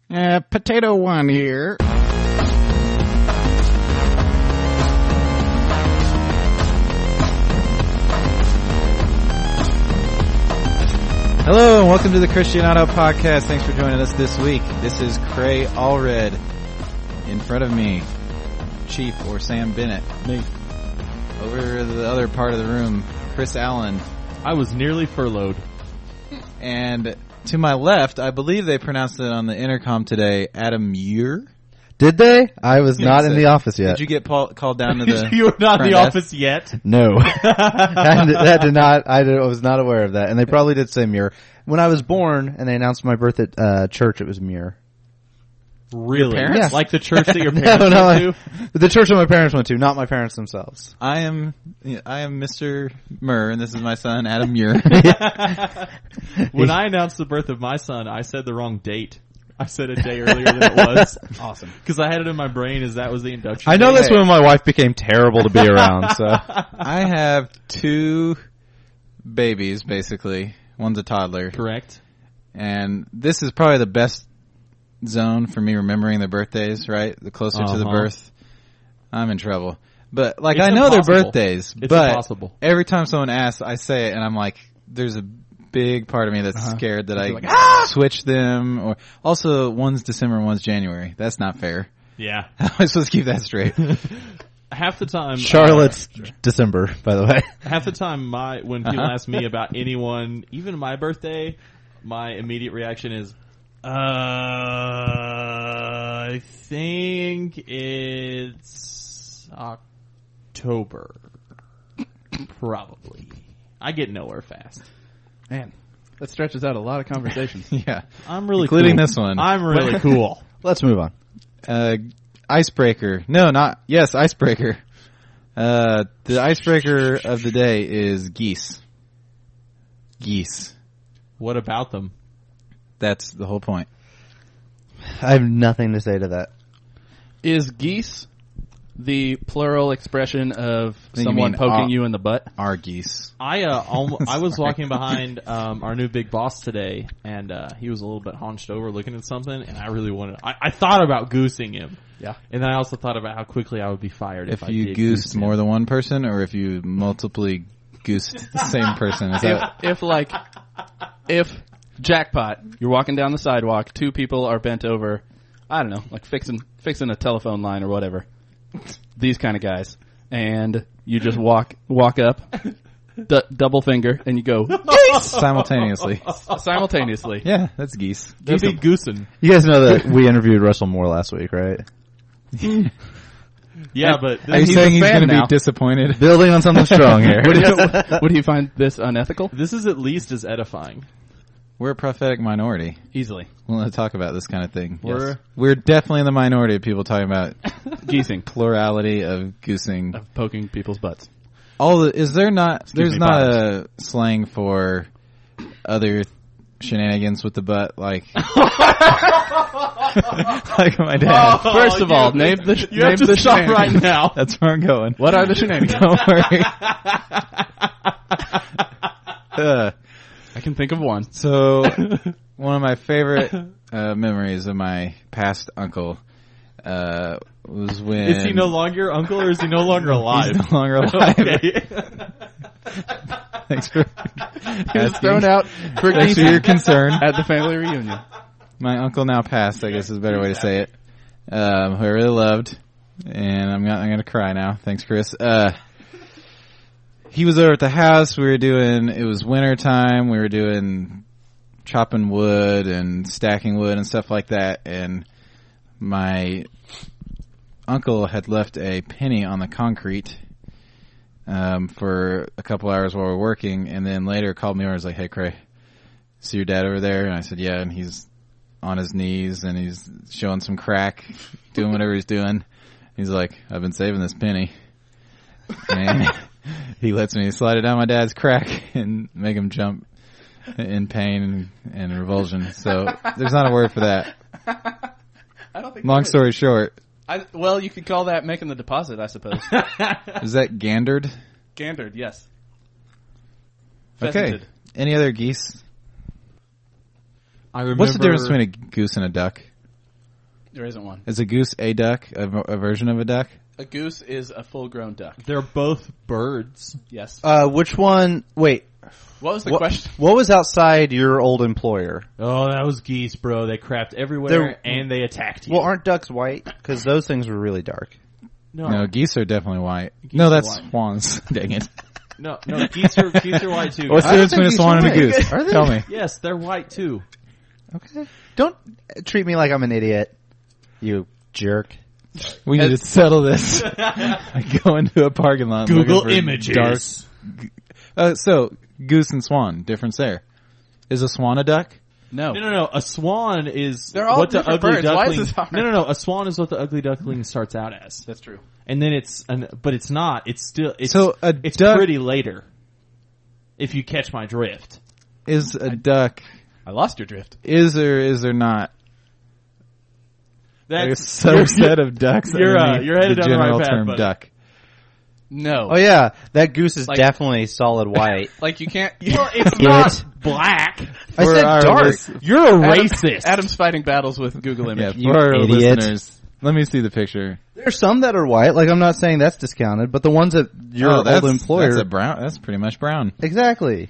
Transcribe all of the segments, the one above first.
Potato One here. Hello and welcome to the Christianado podcast. Thanks for joining us this week. This is Cray Allred. In front of me, Chief or Sam Bennett. Me. Over the other part of the room, Chris Allen. I was nearly furloughed. And to my left, I believe they pronounced it on the intercom today, Adam Muir. Did they? I was not in the office yet. Did you get called down to the... You were not in the front office yet? No. that did not. I was not aware of that. And they probably did say Muir. When I was born and they announced my birth at church, it was Muir. Really? Parents? Yeah. Like the church that your parents went to? The church that my parents went to, not my parents themselves. I am Mr. Murr, and this is my son, Adam Muir. When I announced the birth of my son, I said the wrong date. I said a day earlier than it was. Awesome. Because I had it in my brain as that was the induction. I know date. this when my wife became terrible to be around, so. I have two babies, basically. One's a toddler. Correct. And this is probably the best zone for me remembering their birthdays, right? The closer to the birth, I'm in trouble. But, like, It's I know impossible. their birthdays, It's but impossible. every time someone asks, I say it, and I'm like, there's a big part of me that's scared that I like, switch them. Or also, one's December and one's January. That's not fair. Yeah. How am I supposed to keep that straight? Half the time... Charlotte's December, by the way. Half the time when people ask me about anyone, even my birthday, my immediate reaction is, I think it's October. Probably. I get nowhere fast. Man, that stretches out a lot of conversations. Yeah. I'm really Including cool. this one. I'm really cool. Let's move on. Icebreaker. No, not... Yes, icebreaker. The icebreaker of the day is geese. Geese. What about them? That's the whole point. I have nothing to say to that. Is geese the plural expression of think you someone mean poking you in the butt? Our geese. I was walking behind our new big boss today, and he was a little bit hunched over looking at something, and I really wanted... I thought about goosing him. Yeah. And then I also thought about how quickly I would be fired if I You did goosed goose him. more than one person, or if you multiply goosed the same person. Is that... If jackpot, you're walking down the sidewalk, two people are bent over, I don't know, like fixing a telephone line or whatever. These kind of guys. And you just walk up, double finger, and you go, geese! Simultaneously. Simultaneously. Yeah, that's geese. That'd be goosing. You guys know that we interviewed Russell Moore last week, right? Yeah, but Are you he's saying a he's fan going to be now. disappointed? Building on something strong here. Would he find this unethical? this is at least as edifying. We're a prophetic minority. Easily. We want to talk about this kind of thing. Yes. We're definitely in the minority of people talking about Geesing. plurality of goosing. Of poking people's butts. Is there not? Excuse There's me, not fathers. a slang for other shenanigans with the butt, like like my dad. First of all, name the You have to stop right now. That's where I'm going. What are the shenanigans? Don't worry. I can think of one. So, one of my favorite memories of my past uncle was when... Is he no longer your uncle, or is he no longer alive? He's no longer alive. Okay. Thanks for He was thrown out for Thanks for geesing your concern. at the family reunion. My uncle now passed, I guess is a better way to say it. Who I really loved. And I'm going to cry now. Thanks, Chris. He was over at the house. It was winter time. We were doing chopping wood and stacking wood and stuff like that. And my uncle had left a penny on the concrete for a couple hours while we were working. And then later called me over and was like, "Hey, Cray, see your dad over there?" And I said, "Yeah." And he's on his knees and he's showing some crack, doing whatever he's doing. He's like, "I've been saving this penny." And he lets me slide it down my dad's crack and make him jump in pain and revulsion. So there's not a word for that. I don't think. Long story short, Well, you could call that making the deposit, I suppose. is that gandered? Gandered, yes. Okay. Pheasanted. Any other geese? I remember. What's the difference between a goose and a duck? There isn't one. Is a goose a duck? A version of a duck? A goose is a full-grown duck. They're both birds. Yes. Which one? Wait. What was the question? What was outside your old employer? Oh, that was geese, bro. They crapped everywhere and they attacked you. Well, aren't ducks white? Because those things were really dark. No, geese are definitely white. Geese No, are that's white. swans. Dang it. No, geese are white too. What's the difference between a swan and a goose? Are they? Tell me. Yes, they're white too. Okay. Don't treat me like I'm an idiot, you jerk. We need to settle this. Go into a parking lot. Google looking for images. So, goose and swan, difference there. Is a swan a duck? No. No. A swan is They're all what the different ugly birds. Why is duckling. this hard? No. A swan is what the ugly duckling starts out as, That's true. and then but it's not. It's still. It's, So a it's duck- pretty later. If you catch my drift. Is a duck, I lost your drift. is or is there not a That's subset of ducks you're underneath headed the down the right general path, term buddy. duck? No. Oh yeah, that goose is Like- definitely solid white. Like you can't. Well, it's Idiot. not black. I For said our dark. You're a racist. Adam's fighting battles with Google Yeah, Image. You for our idiot. listeners, let me see the picture. There's some that are white. Like I'm not saying that's discounted, but the ones that your old employer. That's a brown. That's pretty much brown. Exactly.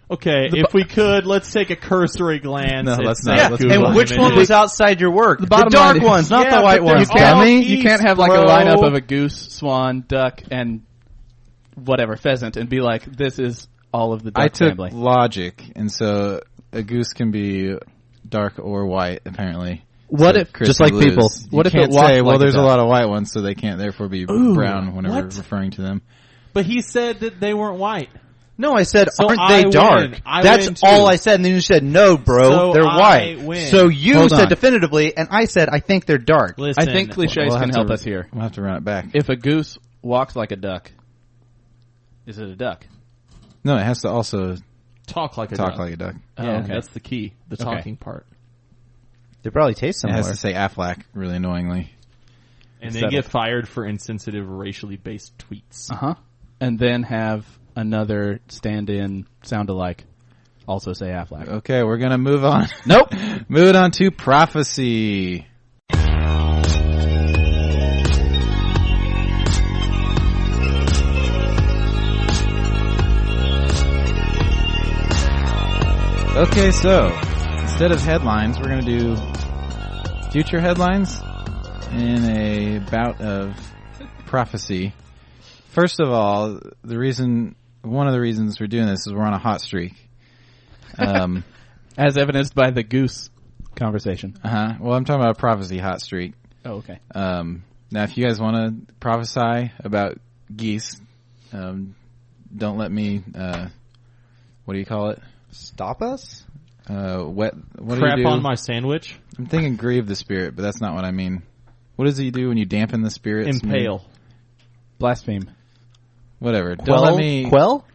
Okay, if we could, let's take a cursory glance. No, at let's some not. Yeah, Let's Google and which one images. was outside your work? The bottom dark line is- ones, not Yeah, the white but they're ones, all dummy. geese. You can't have like a Bro. lineup of a goose, swan, duck, and whatever pheasant, and be like, "This is all of the duck I took family." logic, and so a goose can be dark or white. Apparently, What So if- Chris just like would lose. people. You What if can't it walked say, well, like a there's a duck? lot of white ones, so they can't therefore be brown whenever what? referring to them. But he said that they weren't white. No, I said, So aren't I they win. dark? I That's win, too. all I said, and then you said, no, bro, So they're I white. win. So you Hold said on. definitively, and I said, I think they're dark. Listen, I think cliches We'll can have help to- us here. We'll have to run it back. If a goose walks like a duck, is it a duck? No, it has to also talk like a talk duck. like a duck. Yeah, Oh, okay. that's the key. The Okay. talking part. They probably taste It similar. has to say Aflac really annoyingly. And then Settled. get fired for insensitive, racially based tweets. Uh-huh. And then have another stand-in sound-alike also say Aflac. Okay, we're gonna move on. Nope. Moving on to prophecy. Okay, so instead of headlines, we're going to do future headlines in a bout of prophecy. First of all, one of the reasons we're doing this is we're on a hot streak. As evidenced by the goose conversation. Well, I'm talking about a prophecy hot streak. Oh, okay. Now, if you guys want to prophesy about geese, don't let me. What do you call it? Stop us? What Crap do you do? on my sandwich. I'm thinking grieve the spirit, but that's not what I mean. What does he do when you dampen the spirit? Impale. Blaspheme. Whatever. Quell? Don't let me. Quell?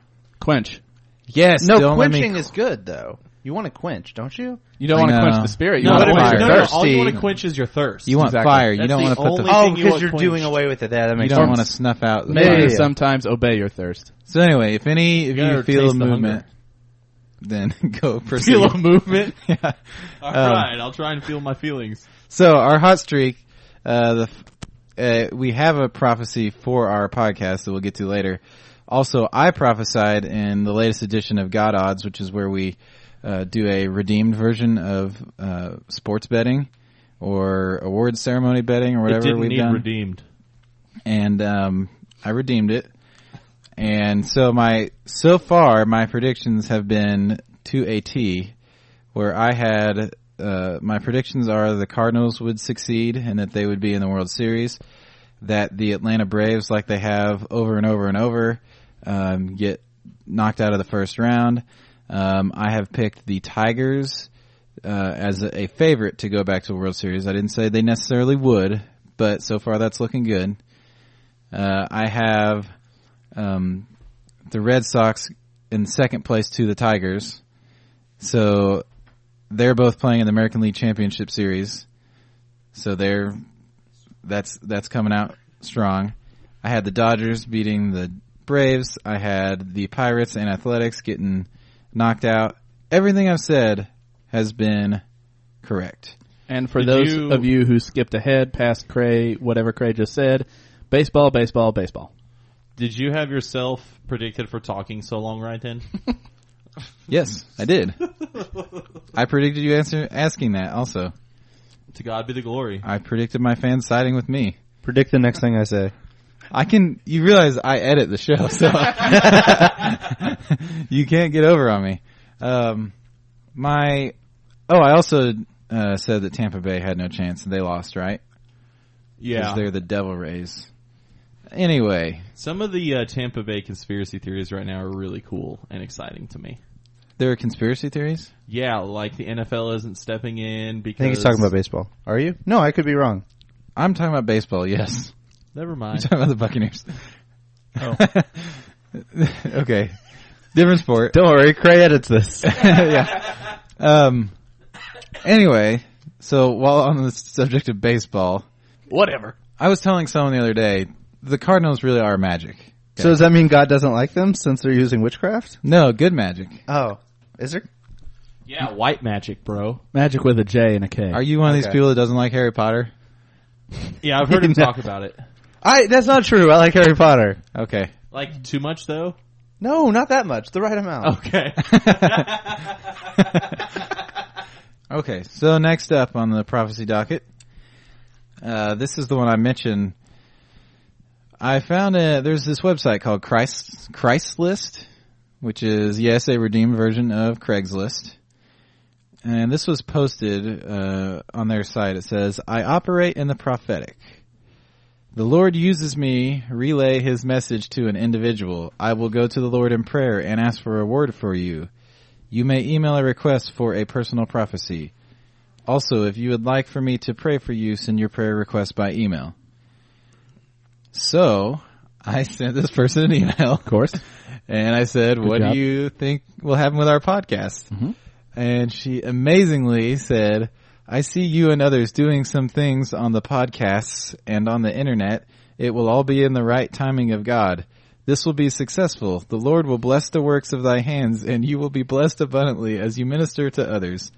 Quench. Yes. No, don't let me quenching is good, though. You want to quench, don't you? You don't I want to know. quench the spirit. You No, want to fire. quench your no, thirst. all you want See. to quench is your thirst. You want Exactly. fire. You That's don't the want to put only the. thing Oh, you because want you're quenched. doing away with it. That You makes don't sense. want to snuff out. the Maybe fire. Yeah. sometimes obey your thirst. So anyway, if You gotta you feel a taste the movement, then go proceed. Feel a movement? Yeah. All right, I'll try and feel my feelings. So our hot streak, we have a prophecy for our podcast that we'll get to later. Also, I prophesied in the latest edition of God Odds, which is where we do a redeemed version of sports betting or awards ceremony betting or It whatever didn't we've need done. redeemed. And I redeemed it. And so far my predictions have been to a T, where I had my predictions are the Cardinals would succeed and that they would be in the World Series, that the Atlanta Braves, like they have over and over and over, get knocked out of the first round. I have picked the Tigers as a favorite to go back to the World Series. I didn't say they necessarily would, but so far that's looking good. I have the Red Sox in second place to the Tigers. So they're both playing in the American League Championship Series. So that's coming out strong. I had the Dodgers beating the Braves. I had the Pirates and Athletics getting knocked out. Everything I've said has been correct. And for Did those you- of you who skipped ahead past Cray, whatever Cray just said, baseball, baseball, baseball. Did you have yourself predicted for talking so long, Ryan? Yes, I did. I predicted you asking that also. To God be the glory. I predicted my fans siding with me. Predict the next thing I say. You realize I edit the show, so you can't get over on me. I also said that Tampa Bay had no chance and they lost, right? Yeah. Because they're the Devil Rays. Anyway, Some of the Tampa Bay conspiracy theories right now are really cool and exciting to me. there are conspiracy theories? Yeah, like the NFL isn't stepping in because... I think he's talking about baseball. Are you? No, I could be wrong. I'm talking about baseball, yes. Never I'm mind. talking about the Buccaneers. Oh. Okay. Different sport. Don't worry, Cray edits this. Yeah. Anyway, so while on the subject of baseball, Whatever. I was telling someone the other day, the Cardinals really are magic. So does that mean God doesn't like them since they're using witchcraft? No, good magic. Oh. Is there? Yeah, white magic, bro. Magic with a J and a K. Are you one of these Okay. people that doesn't like Harry Potter? Yeah, I've heard him talk about it. That's not true. I like Harry Potter. Okay. Like, too much, though? No, not that much. The right amount. Okay. Okay, so next up on the prophecy docket, this is the one I mentioned. I found there's this website called Christlist, which is, yes, a redeemed version of Craigslist. And this was posted on their site. It says, I operate in the prophetic. The Lord uses me, relay his message to an individual. I will go to the Lord in prayer and ask for a word for you. You may email a request for a personal prophecy. Also, if you would like for me to pray for you, send your prayer request by email. So, I sent this person an email. Of course. And I said, what job. do you think will happen with our podcast? Mm-hmm. And she amazingly said, I see you and others doing some things on the podcasts and on the internet. It will all be in the right timing of God. This will be successful. The Lord will bless the works of thy hands, and you will be blessed abundantly as you minister to others.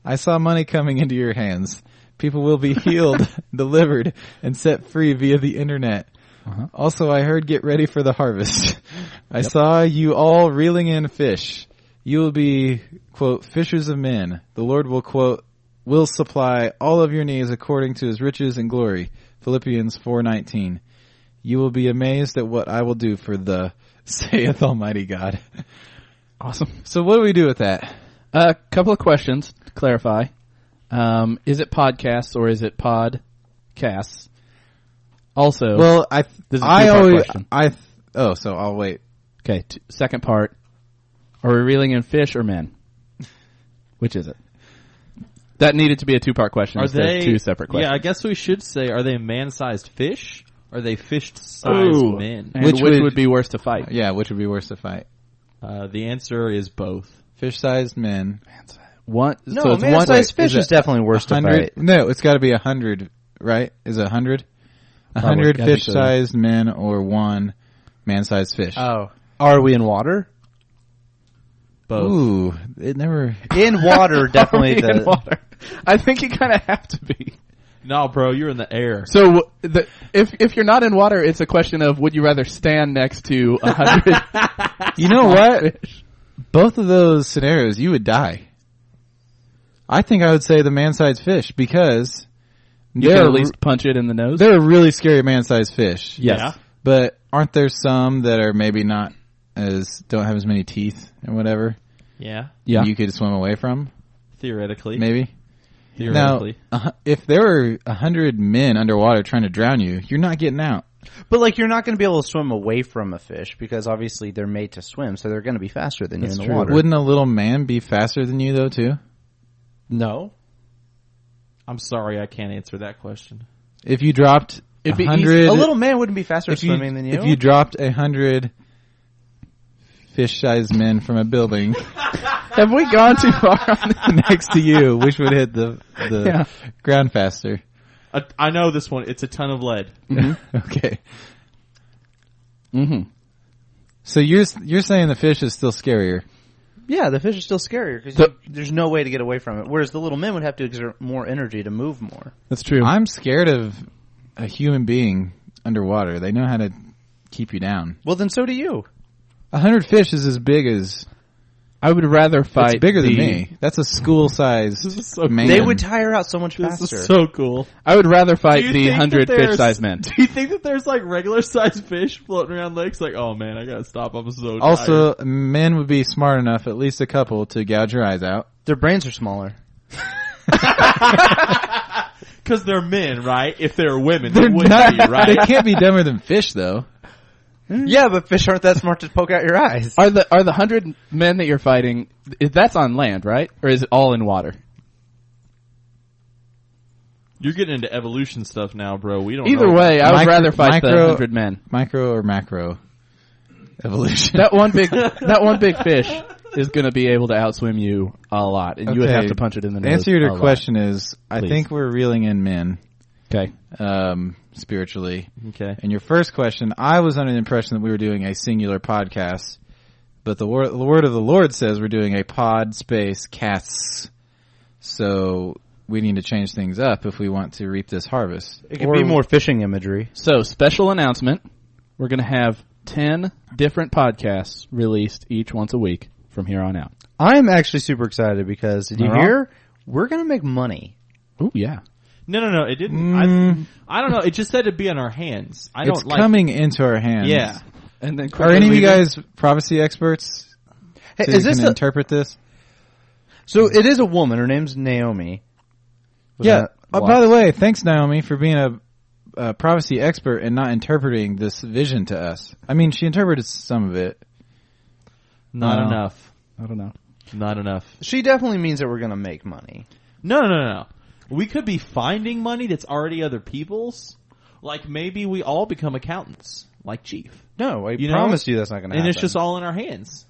I saw money coming into your hands. People will be healed, delivered, and set free via the internet. Uh-huh. Also, I heard get ready for the harvest. I saw you all reeling in fish. You will be, quote, fishers of men. The Lord will, quote, will supply all of your needs according to his riches and glory. Philippians 4:19. You will be amazed at what I will do for the, saith Almighty God. Awesome. So what do we do with that? A couple of questions to clarify. Is it podcasts or is it podcasts? Also, Well, this is a two-part question. So I'll wait. Okay, second part. Are we reeling in fish or men? Which is it? That needed to be a two-part question. Are instead of they two separate questions? Yeah, I guess we should say, are they man-sized fish? Or are they fish-sized Ooh. men? And Which which would- would be worse to fight? Yeah, which would be worse to fight? The answer is both. Fish-sized men. One, No, so it's man-sized fish is is definitely worse to 100? fight. No, it's got to be 100, right? Is it 100? 100 I think so, yeah. fish-sized men or one man-sized fish. Oh. Are we in water? Both. Ooh, it never. In water, definitely in the... water. I think you kind of have to be. No, bro, you're in the air. So if you're not in water, it's a question of would you rather stand next to 100? You know what? Both of those scenarios, you would die. I think I would say the man-sized fish because You can at least punch it in the nose. they're a really scary man-sized fish. Yes. Yeah. But aren't there some that are maybe not don't have as many teeth and whatever? Yeah, Yeah. You could swim away from, theoretically. maybe. Theoretically. Now, if there were 100 men underwater trying to drown you, you're not getting out. But like, you're not going to be able to swim away from a fish because obviously they're made to swim, so they're going to be faster than you in the water. Wouldn't a little man be faster than you though too? No. I'm sorry, I can't answer that question. If you dropped It'd be 100, A little man wouldn't be faster if swimming than you. If you dropped 100 fish-sized men from a building Have we gone too far on this? next to you, which would hit the Yeah. ground faster? I know this one. It's a ton of lead. Okay. Mm-hmm. So you're saying the fish is still scarier? Yeah, the fish is still scarier because there's no way to get away from it. Whereas the little men would have to exert more energy to move more. That's true. I'm scared of a human being underwater. They know how to keep you down. Well, then so do you. 100 fish is as big as... I would rather fight. It's bigger than me. That's a school-sized so man. They would tire out so much This faster. is so cool. I would rather fight Do you the think 100 that there's- fish-sized men. Do you think that there's like regular sized fish floating around lakes? Like, oh man, I gotta stop. I'm so tired. Also, men would be smart enough, at least a couple, to gouge your eyes out. Their brains are smaller. Because they're men, right? If they're women, They're they wouldn't not- be, right? They can't be dumber than fish, though. Yeah, but fish aren't that smart to poke out your eyes. Are the 100 men that you're fighting? That's on land, right? Or is it all in water? You're getting into evolution stuff now, bro. We don't Either know. way, I would rather fight the micro- 100 men. Micro or macro evolution? That one big fish is going to be able to outswim you a lot, and you would Okay. have to punch it in the The nose. answer to a your lot. question is, I Please. think we're reeling in men, Okay. spiritually. Okay. And your first question, I was under the impression that we were doing a singular podcast, but the word of the Lord says we're doing a pod space casts. So we need to change things up if we want to reap this harvest. It could be more fishing imagery. So, special announcement. We're going to have 10 different podcasts released each once a week from here on out. I'm actually super excited because did you Am I hear? We're gonna make money. Oh, yeah. No. It didn't. I don't know. It just said to be on our hands. I It's don't like. coming into our hands. Yeah. And then Are any of you guys prophecy experts? Hey, So is you this can a, interpret this? so? It is a woman. Her name's Naomi. Was Yeah. that By the way, thanks Naomi for being a prophecy expert and not interpreting this vision to us. I mean, she interpreted some of it. Not No. enough. I don't know. Not enough. She definitely means that we're gonna make money. No. We could be finding money that's already other people's. Like maybe we all become accountants, like Chief. No, I You know? promise you that's not gonna happen. And it's just all in our hands.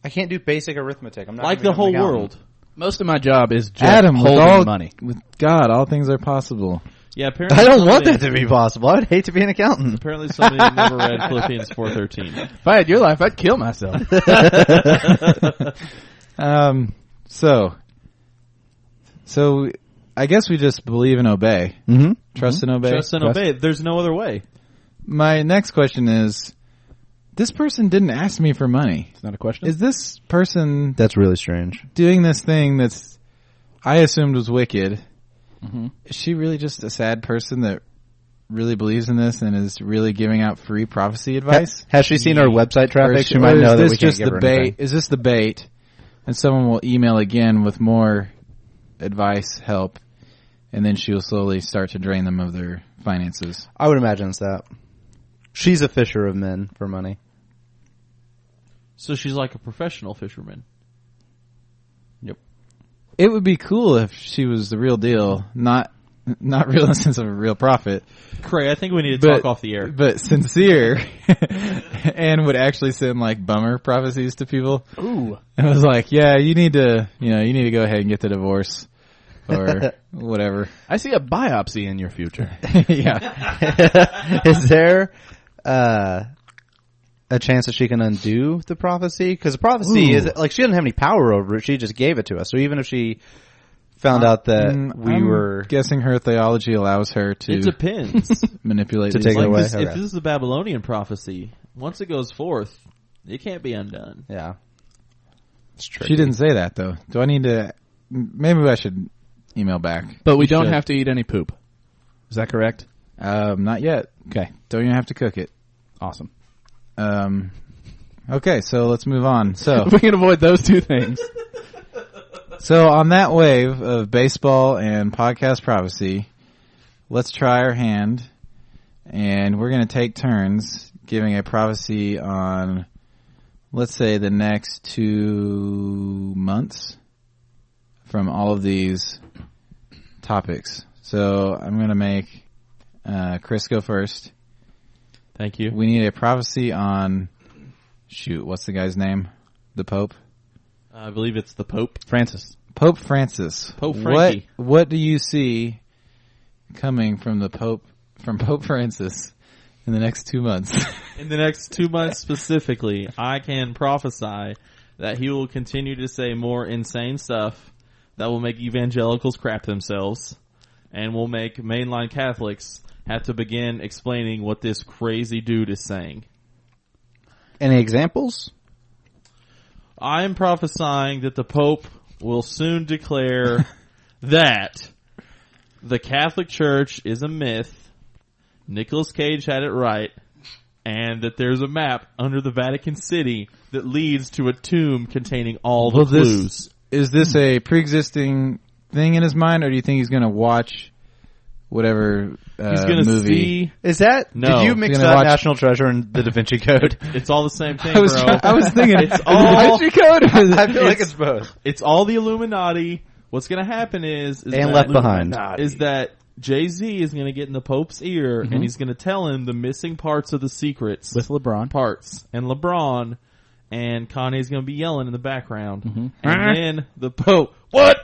I can't do basic arithmetic. I'm not Like gonna the become an whole accountant. world. Most of my job is just Adam, with holding money. with God, all things are possible. Yeah, apparently I don't want somebody- that to be possible. I would hate to be an accountant. Apparently somebody never read Philippians 4:13. If I had your life, I'd kill myself. So I guess we just believe and obey. Mm-hmm. Trust and obey. Trust and obey. There's no other way. My next question is, this person didn't ask me for money. It's not a question. Is this person That's really strange. doing this thing that's I assumed was wicked? Mm-hmm. Is she really just a sad person that really believes in this and is really giving out free prophecy advice? Has she seen our website Or traffic? is She might or is know that this we can't just give the her bait? anything. Is this the bait? And someone will email again with more advice, help, and then she will slowly start to drain them of their finances. I would imagine it's that. She's a fisher of men for money. So she's like a professional fisherman. It would be cool if she was the real deal, not real in the sense of a real prophet, Craig, I think we need to talk off the air. but sincere, and would actually send like bummer prophecies to people. Ooh. And it was like, yeah, you need to go ahead and get the divorce or whatever. I see a biopsy in your future. Yeah. Is there a chance that she can undo the prophecy? Because the prophecy is like she doesn't have any power over it. She just gave it to us. So even if she found out that I'm were guessing her theology allows her to It depends. manipulate To these take it Like away. this, Okay. if this is a Babylonian prophecy, once it goes forth, it can't be undone. yeah, it's tricky. She didn't say that though. Do I need to? Maybe I should email back. But we You don't should. have to eat any poop. Is that correct? Not yet. Okay. Don't even have to cook it. Awesome. Okay, so let's move on. So, We can avoid those two things. so on that wave of baseball and podcast prophecy, let's try our hand, and we're going to take turns giving a prophecy on, let's say, the next 2 months from all of these topics. So I'm going to make Chris go first. Thank you. We need a prophecy on, what's the guy's name? The Pope? I believe it's the Pope. Francis. Pope Francis. Pope Frankie. What do you see coming from Pope Francis in the next 2 months? In the next 2 months specifically, I can prophesy that he will continue to say more insane stuff that will make evangelicals crap themselves and will make mainline Catholics have to begin explaining what this crazy dude is saying. Any examples? I am prophesying that the Pope will soon declare that the Catholic Church is a myth, Nicolas Cage had it right, and that there's a map under the Vatican City that leads to a tomb containing all the clues. Is this a pre-existing thing in his mind, or do you think he's going to watch whatever He's going to movie? see... Is that? No. Did you mix Gonna up watch- National Treasure and the Da Vinci Code? It's all the same thing, I was thinking It's all... Da Vinci Code. I feel like it's both. It's all the Illuminati. What's going to happen is And that Left Behind. is that Jay-Z is going to get in the Pope's ear and he's going to tell him the missing parts of the secrets. With LeBron. Parts. And LeBron and Kanye's going to be yelling in the background. And then the Pope, what?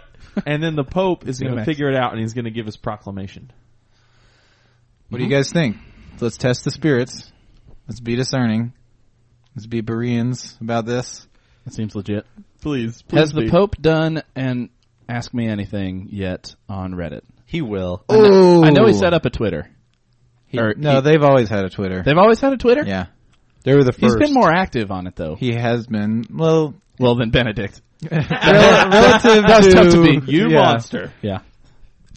And then the Pope is going to figure it out and he's going to give his proclamation. What do you guys think? Let's test the spirits. Let's be discerning. Let's be Bereans about this. That seems legit. Please Has the be. Pope done an Ask Me Anything yet on Reddit? He will. Oh, I know he set up a Twitter. They've always had a Twitter. They've always had a Twitter? Yeah, They were the first. He's been more active on it, though. he has been. Well, Well, than Benedict. relative That was tough to beat. You yeah. monster. Yeah.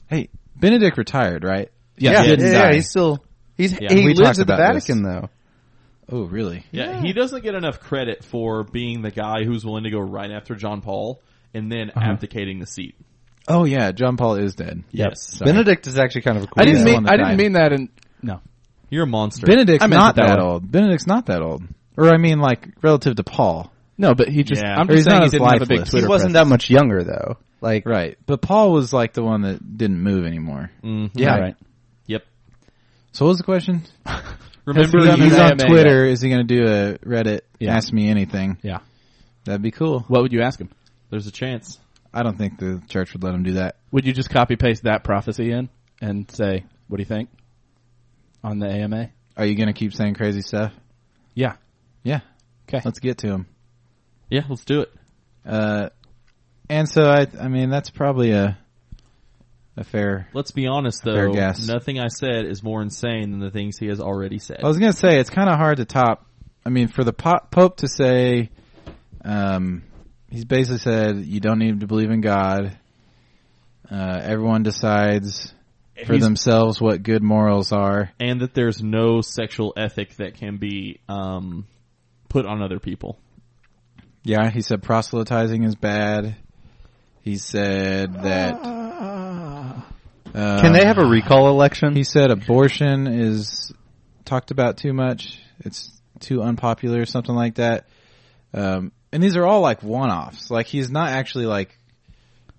Hey, Benedict retired, right? Yeah, He didn't die. he's still. He we lives talked at the about Vatican, though. Oh, really? Yeah, he doesn't get enough credit for being the guy who's willing to go right after John Paul and then abdicating the seat. Oh, yeah. John Paul is dead. Yes. Sorry. Benedict is actually kind of a cool I didn't guy. one that died. mean that in... No. You're a monster. Benedict's I meant not it that that way. old. Benedict's not that old. Or I mean, like, relative to Paul. No, but he just... Yeah. I'm Or he's just saying not he as didn't have a big lifeless. Twitter He wasn't presence. that much younger, though. Like, Right. But Paul was like the one that didn't move anymore. Mhm. Yeah. Right. Yep. So what was the question? Remember, Has he done He's an on AMA Twitter. Is he going to do a Reddit? Yeah. Ask me anything. Yeah. That'd be cool. What would you ask him? there's a chance. I don't think the church would let him do that. Would you just copy paste that prophecy in and say, what do you think? On the AMA? Are you going to keep saying crazy stuff? Yeah. Yeah. Okay. Let's get to him. Yeah, let's do it. And so I mean that's probably a fair. Let's be honest, Fair though. guess. Nothing I said is more insane than the things he has already said. I was going to say it's kind of hard to top. I mean, for the Pope to say, he's basically said you don't need to believe in God. Everyone decides for He's- themselves what good morals are. And that there's no sexual ethic that can be put on other people. Yeah, he said proselytizing is bad. He said that. can they have a recall election? He said abortion is talked about too much. It's too unpopular, something like that. And these are all like one-offs. Like he's not actually like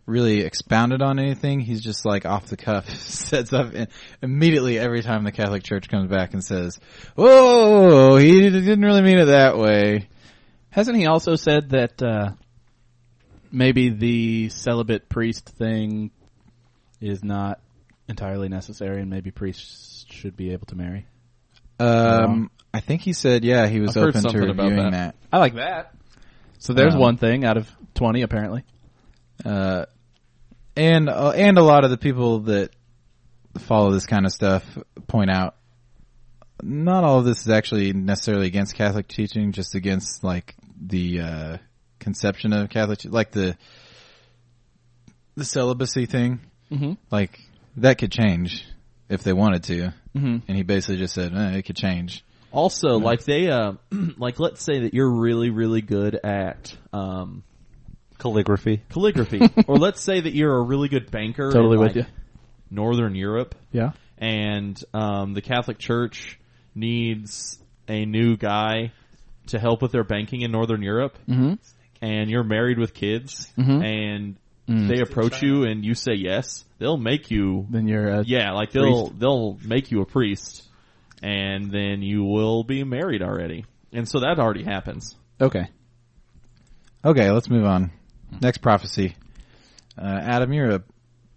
really expounded on anything. He's just like off the cuff said stuff. And immediately every time the Catholic Church comes back and says, "Whoa, he didn't really mean it that way." Hasn't he also said that maybe the celibate priest thing is not entirely necessary and maybe priests should be able to marry? I think he said, yeah, he was I've heard open to something about reviewing that. that. I like that. So there's Um, one thing out of 20 apparently. And a lot of the people that follow this kind of stuff point out not all of this is actually necessarily against Catholic teaching, just against like the conception of Catholic, like the celibacy thing. Mm-hmm. Like that could change if they wanted to. Mm-hmm. And he basically just said it could change. Also, like they, like let's say that you're really, really good at Calligraphy. or let's say that you're a really good banker. Totally in, with like, you. Northern Europe, Yeah. and the Catholic Church needs a new guy to help with their banking in Northern Europe, Mm-hmm. and you're married with kids, Mhm. and they approach you and you say yes, they'll make you. Then you're a Yeah, like they'll make you a priest, and then you will be married already, and so that already happens. Okay. Okay, let's move on. Next prophecy. Adam, you're a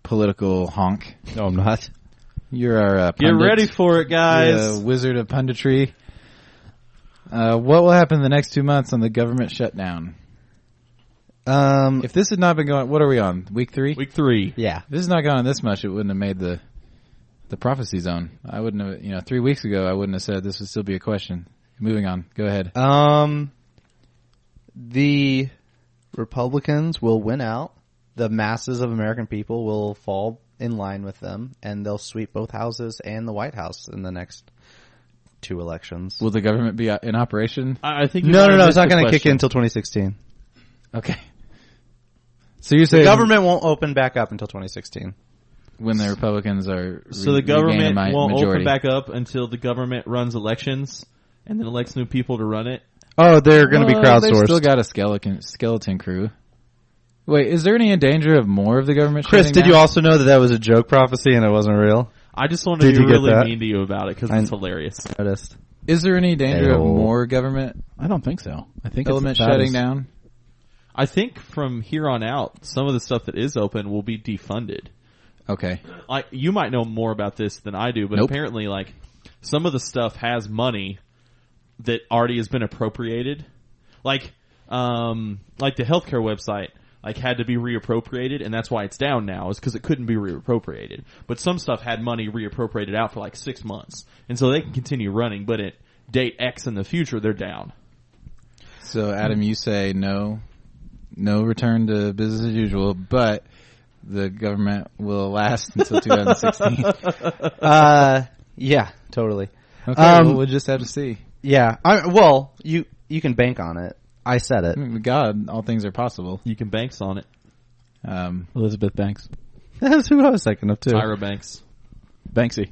political honk. No, I'm not. You're our Get pundit. ready for it, guys. You're a wizard of punditry. What will happen in the next 2 months on the government shutdown? If this had not been going, what are we on? Week 3? Week 3. Yeah. If this has not gone this much, it wouldn't have made the prophecy zone. I wouldn't have, 3 weeks ago, I wouldn't have said this would still be a question. Moving on. Go ahead. The Republicans will win out. The masses of American people will fall in line with them, and they'll sweep both houses and the White House in the next 2 elections. Will the government be in operation? I think No. It's not going to kick in until 2016. Okay. So you're The saying government won't open back up until 2016. when the Republicans are So the government won't majority. open back up until the government runs elections and then elects new people to run it. Oh, they're going to be They've crowdsourced. still got a skeleton crew. Wait, is there any danger of more of the government? Chris, shutting did down? you also know that was a joke prophecy and it wasn't real? I just wanted Did to you be get really that? mean to you about it because it's hilarious. Noticed. Is there any danger of Hey-o. more government I don't think so. I think element it's about shutting as- down? I think from here on out, some of the stuff that is open will be defunded. Okay. Like you might know more about this than I do, but Nope. apparently, like some of the stuff has money that already has been appropriated. Like the healthcare website, like had to be reappropriated, and that's why it's down now. Is because it couldn't be reappropriated. But some stuff had money reappropriated out for like 6 months, and so they can continue running. But at date X in the future, they're down. So Adam, you say no return to business as usual, but the government will last until 2016. Yeah, totally. Okay, well, we'll just have to see. Yeah. You can bank on it. I said it. With God, all things are possible. You can banks on it. Elizabeth Banks. That's who I was thinking of too. Tyra Banks, Banksy.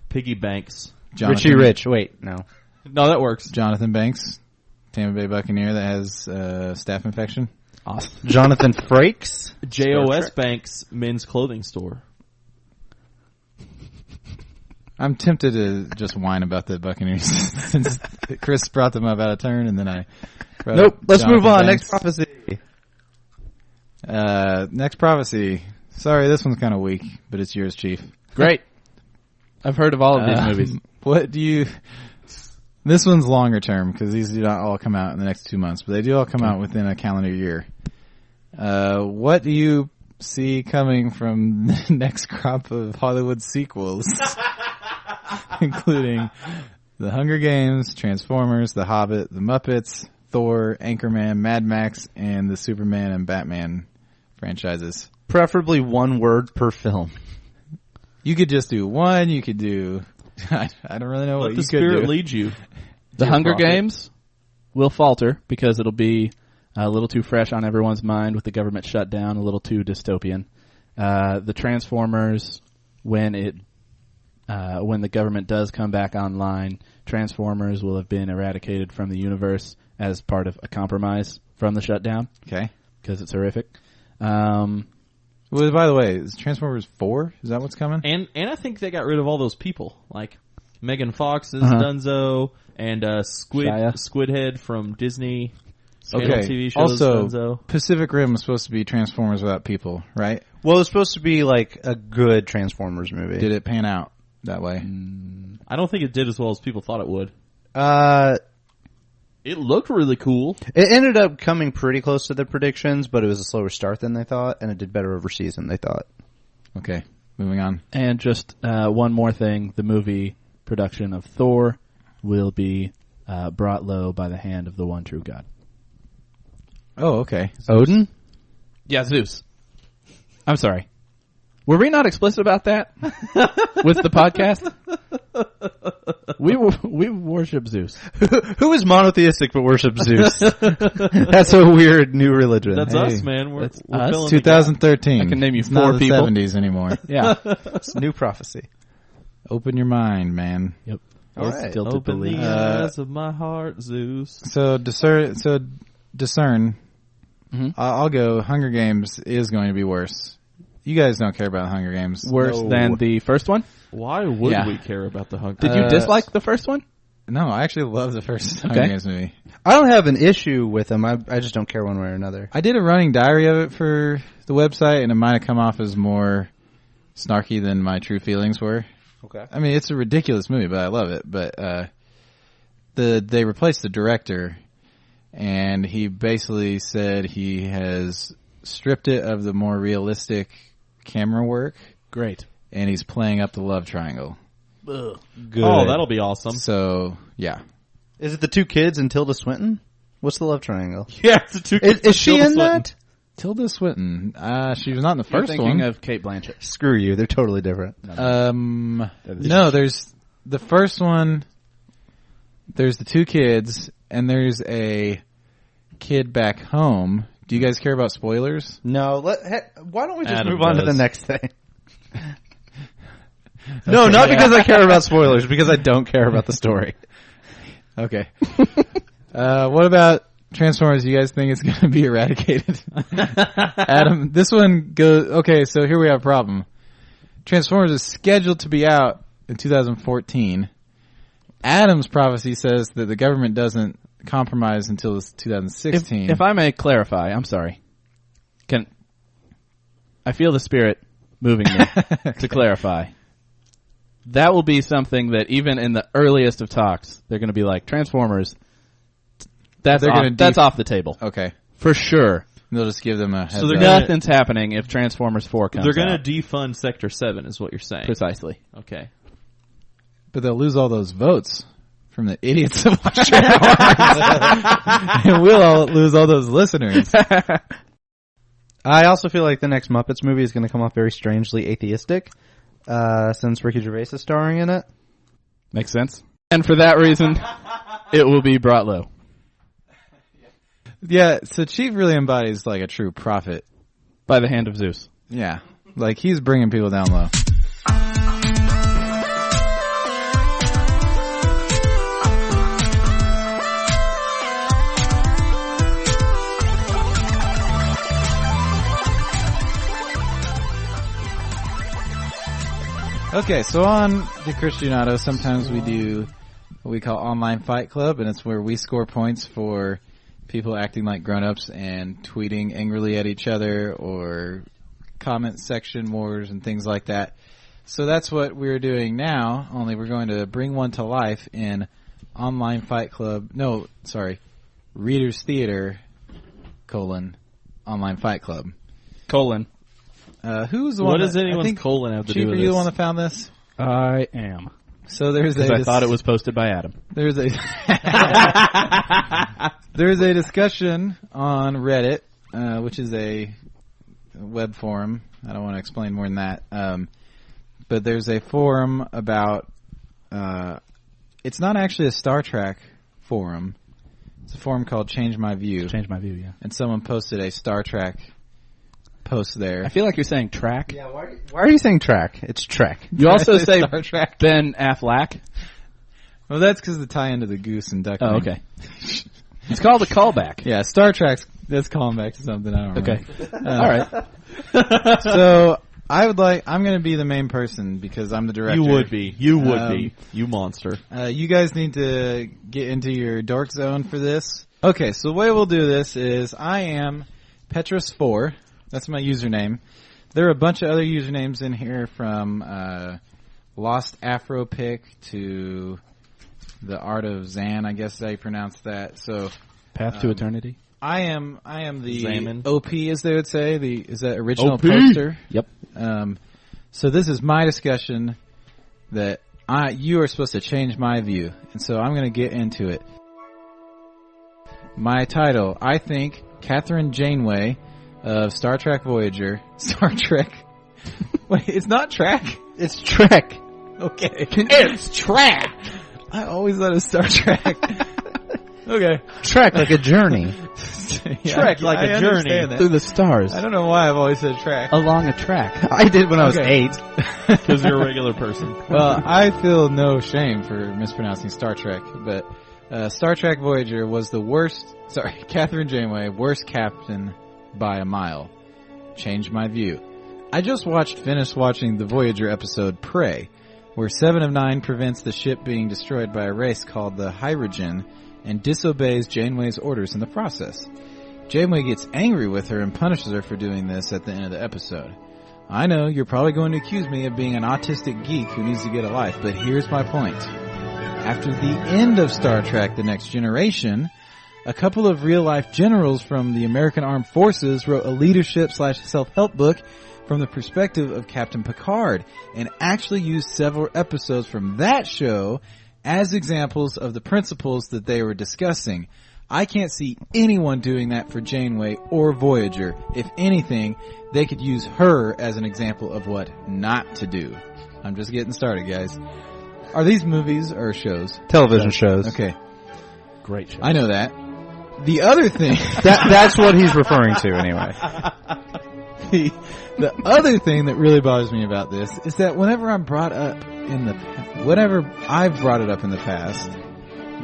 Piggy Banks. Richie Rich. Wait, no. No, that works. Jonathan Banks, Tampa Bay Buccaneer that has staph infection. Awesome. Jonathan Frakes. JOS Banks men's clothing store. I'm tempted to just whine about the Buccaneers since Chris brought them up out of turn, and then I. Nope. Let's move on. Banks. Next prophecy. Next prophecy. Sorry, this one's kind of weak, but it's yours, Chief. Great. I've heard of all of these movies. What do you? This one's longer term because these do not all come out in the next 2 months, but they do all come out within a calendar year. What do you see coming from the next crop of Hollywood sequels, including The Hunger Games, Transformers, The Hobbit, The Muppets, Thor, Anchorman, Mad Max, and the Superman and Batman franchises? Preferably one word per film. You could just do one. You could do. I don't really know Let what the you could spirit do. lead you. The Dear Hunger prophet. Games will falter because it'll be a little too fresh on everyone's mind with the government shut down, a little too dystopian. The Transformers, when the government does come back online, Transformers will have been eradicated from the universe as part of a compromise from the shutdown Okay. because it's horrific. Well, by the way, is Transformers 4? Is that what's coming? And I think they got rid of all those people, like Megan Fox is Uh-huh. Dunzo, and Shia. Squidhead from Disney Channel Okay. TV shows Also, Dunzo. Pacific Rim was supposed to be Transformers without people, right? Well, it's supposed to be like a good Transformers movie. Did it pan out that way? I don't think it did as well as people thought it would. It looked really cool. It ended up coming pretty close to the predictions, but it was a slower start than they thought, and it did better overseas than they thought. Okay, moving on. And just one more thing, the movie production of Thor will be brought low by the hand of the one true God. Oh, okay. Odin? Yeah, Zeus. I'm sorry. Were we not explicit about that with the podcast? We worship Zeus. Who is monotheistic but worships Zeus? That's a weird new religion. That's Hey, us, man. We're that's filling us. the gap. 2013. I can name you It's not 4 the people. 70s anymore. Yeah. It's new prophecy. Open your mind, man. Yep. All It's right. still to Open believe. the eyes of my heart, Zeus. So discern. Mhm. I'll go. Hunger Games is going to be worse. You guys don't care about Hunger Games. Worse No. than the first one? Why would Yeah. we care about the Hunger? Did you dislike the first one? No, I actually love the first Okay. Hunger Games movie. I don't have an issue with them. I just don't care one way or another. I did a running diary of it for the website, and it might have come off as more snarky than my true feelings were. Okay. I mean, it's a ridiculous movie, but I love it. But they replaced the director, and he basically said he has stripped it of the more realistic camera work. Great. And he's playing up the love triangle. Good. Oh, that'll be awesome. So, yeah. Is it the two kids and Tilda Swinton? What's the love triangle? Yeah, it's a two. Is she in that? Tilda Swinton. She was not in the You're first thinking one. of Kate Blanchett. Screw you. They're totally different. No, there's the first one. There's the two kids, and there's a kid back home. Do you guys care about spoilers? No. Why don't we just Adam move on to does. the next thing? No, not because I care about spoilers, because I don't care about the story. Okay. What about Transformers? You guys think it's going to be eradicated? Adam, this one goes... Okay, so here we have a problem. Transformers is scheduled to be out in 2014. Adam's prophecy says that the government doesn't compromise until 2016. If I may clarify, I'm sorry. I feel the spirit moving me to clarify. That will be something that even in the earliest of talks, they're going to be like, Transformers, that's off the table. Okay. For sure. They'll just give them a heads So they're up. Nothing's happening if Transformers 4 comes They're going out. to defund Sector 7 is what you're saying. Precisely. Okay. But they'll lose all those votes from the idiots of watch Transformers. And we'll all lose all those listeners. I also feel like the next Muppets movie is going to come off very strangely atheistic, since Ricky Gervais is starring in it. Makes sense. And for that reason, it will be brought low. Yeah, so Chief really embodies like a true prophet. By the hand of Zeus. Yeah. Like he's bringing people down low. Okay, so on the Christianado, sometimes we do what we call Online Fight Club, and it's where we score points for people acting like grown-ups and tweeting angrily at each other or comment section wars and things like that. So that's what we're doing now, only we're going to bring one to life in Online Fight Club. No, sorry, Reader's Theater, Online Fight Club. Who's the one? What does I anyone's think, colon have to Chief, do with are you this? the one that found this? I am. So there's Because I thought it was posted by Adam. There's a there's a discussion on Reddit, which is a web forum. I don't want to explain more than that. But there's a forum about. It's not actually a Star Trek forum. It's a forum called Change My View. Change my view, yeah. And someone posted a Star Trek post there. I feel like you're saying track. Yeah, why are you saying track? It's Trek. You also say Star Trek. Ben Affleck. Well, that's because of the tie-in to the Goose and Duck. Oh, thing. okay. It's called a callback. Yeah, Star Trek's. That's calling back to something I don't Okay. remember. All right. So I'm going to be the main person because I'm the director. You would be. You would be. You monster. You guys need to get into your dork zone for this. Okay, so the way we'll do this is I am Petrus4. That's my username. There are a bunch of other usernames in here from Lost Afro Pick to the Art of Zan, I guess is how you pronounce that. So Path to Eternity. I am the Zaman. OP, as they would say. Is that original OP? poster? Yep. So this is my discussion that you are supposed to change my view, and so I'm going to get into it. My title: I think Catherine Janeway of Star Trek Voyager. Star Trek. Wait, it's not track. It's Trek. Okay, It's track. I always thought it was Star Trek. Okay, Trek like a journey. Yeah, Trek like I a journey understand that. Through the stars. I don't know why I've always said track. Along a track. I did when I was Okay. 8. Because you're a regular person. Well, I feel no shame for mispronouncing Star Trek, but Star Trek Voyager was the worst. Sorry, Catherine Janeway, worst captain by a mile. Changed my view. I just finished watching the Voyager episode Prey, where 7 of 9 prevents the ship being destroyed by a race called the Hydrogen and disobeys Janeway's orders in the process. Janeway gets angry with her and punishes her for doing this at the end of the episode. I know you're probably going to accuse me of being an autistic geek who needs to get a life, but here's my point. After the end of Star Trek The Next Generation, A couple of real-life generals from the American Armed Forces wrote a leadership/self-help book from the perspective of Captain Picard and actually used several episodes from that show as examples of the principles that they were discussing. I can't see anyone doing that for Janeway or Voyager. If anything, they could use her as an example of what not to do. I'm just getting started, guys. Are these movies or shows? Television shows. Okay. Great show. I know that. The other thing... That's what he's referring to anyway. The other thing that really bothers me about this is that whenever I've brought it up in the past,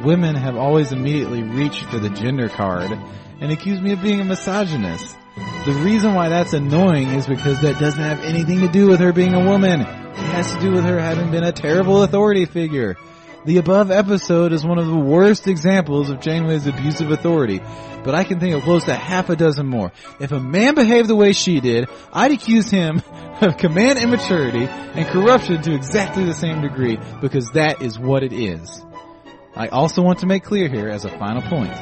women have always immediately reached for the gender card and accused me of being a misogynist. The reason why that's annoying is because that doesn't have anything to do with her being a woman. It has to do with her having been a terrible authority figure. The above episode is one of the worst examples of Janeway's abuse of authority, but I can think of close to half a dozen more. If a man behaved the way she did, I'd accuse him of command immaturity and corruption to exactly the same degree, because that is what it is. I also want to make clear here, as a final point,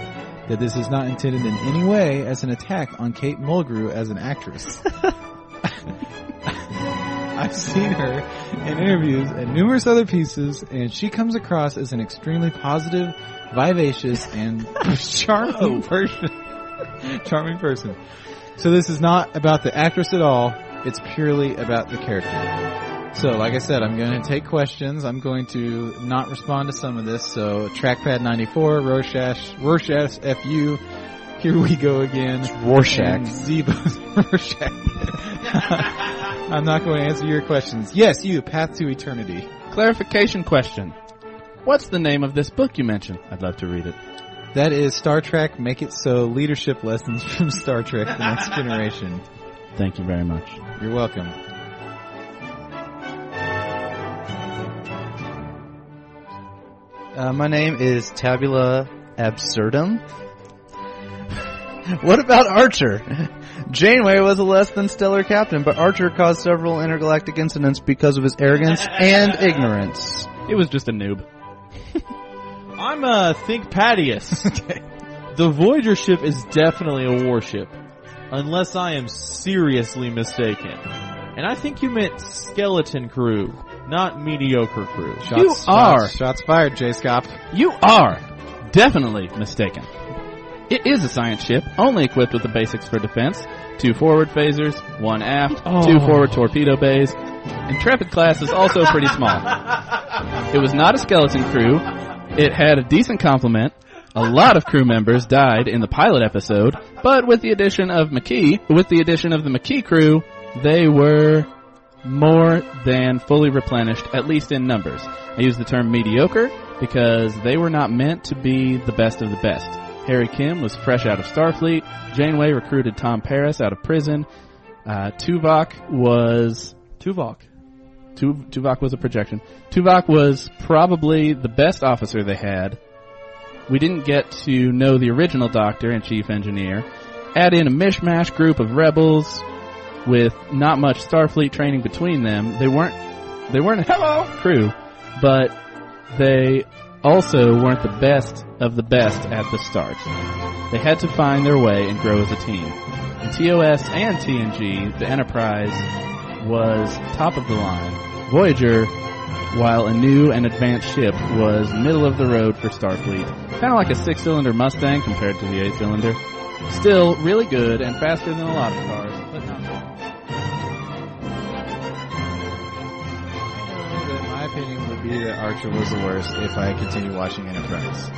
that this is not intended in any way as an attack on Kate Mulgrew as an actress. I've seen her in interviews and numerous other pieces, and she comes across as an extremely positive, vivacious, and charming person. So this is not about the actress at all. It's purely about the character. So, like I said, I'm going to take questions. I'm going to not respond to some of this. So, Trackpad 94, Rorschach FU. Here we go again. Rorschach. Zebo's Rorschach. I'm not going to answer your questions. Yes, you, Path to Eternity. Clarification question. What's the name of this book you mentioned? I'd love to read it. That is Star Trek Make It So, Leadership Lessons from Star Trek The Next Generation. Thank you very much. You're welcome. My name is Tabula Absurdum. What about Archer? Janeway was a less than stellar captain, but Archer caused several intergalactic incidents because of his arrogance and ignorance. He was just a noob. I'm Think Padius. Okay. The Voyager ship is definitely a warship, unless I am seriously mistaken. And I think you meant skeleton crew, not mediocre crew. Shots fired, J-Scop. You are definitely mistaken. It is a science ship, only equipped with the basics for defense. 2 forward phasers, 1 aft, 2 forward torpedo bays. Intrepid class is also pretty small. It was not a skeleton crew. It had a decent complement. A lot of crew members died in the pilot episode, but with the addition of the McKee crew, they were more than fully replenished, at least in numbers. I use the term mediocre because they were not meant to be the best of the best. Harry Kim was fresh out of Starfleet. Janeway recruited Tom Paris out of prison. Tuvok was a projection. Tuvok was probably the best officer they had. We didn't get to know the original Doctor and Chief Engineer. Add in a mishmash group of rebels with not much Starfleet training between them. They weren't a crew, but they also weren't the best of the best at the start. They had to find their way and grow as a team. In TOS and TNG, the Enterprise was top of the line. Voyager, while a new and advanced ship, was middle of the road for Starfleet. Kind of like a 6-cylinder Mustang compared to the 8-cylinder. Still really good and faster than a lot of cars, but not My opinion would be that Archer was the worst if I continue watching Enterprise.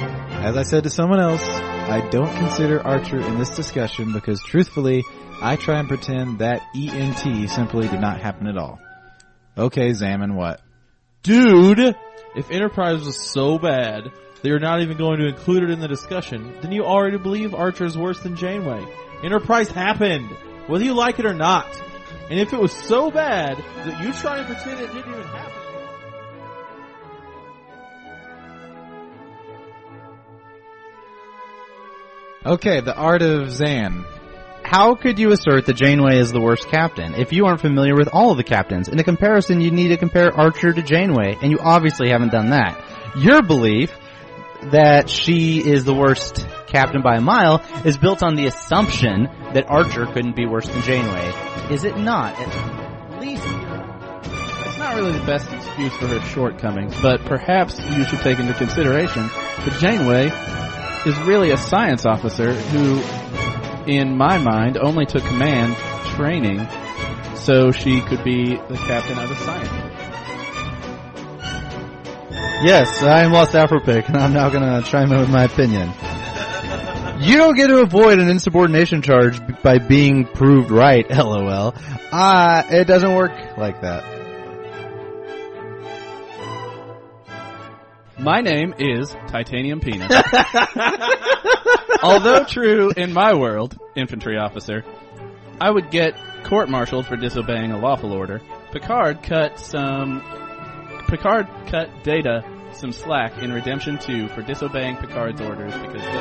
As I said to someone else, I don't consider Archer in this discussion because truthfully, I try and pretend that ENT simply did not happen at all. Okay, Zaman, what? Dude, if Enterprise was so bad that you're not even going to include it in the discussion, then you already believe Archer's worse than Janeway. Enterprise happened, whether you like it or not. And if it was so bad that you try and pretend it didn't even happen. Okay, the art of Zan. How could you assert that Janeway is the worst captain if you aren't familiar with all of the captains? In a comparison, you need to compare Archer to Janeway, and you obviously haven't done that. Your belief that she is the worst captain by a mile is built on the assumption that Archer couldn't be worse than Janeway. Is it not? At least... It's not really the best excuse for her shortcomings, but perhaps you should take into consideration that Janeway is really a science officer who, in my mind, only took command training so she could be the captain of a science. Yes, I am Lost Afropic, and I'm now going to chime in with my opinion. You don't get to avoid an insubordination charge by being proved right, LOL. It doesn't work like that. My name is Titanium Penis. Although true in my world, infantry officer, I would get court-martialed for disobeying a lawful order. Picard cut Data some slack in Redemption 2 for disobeying Picard's orders because the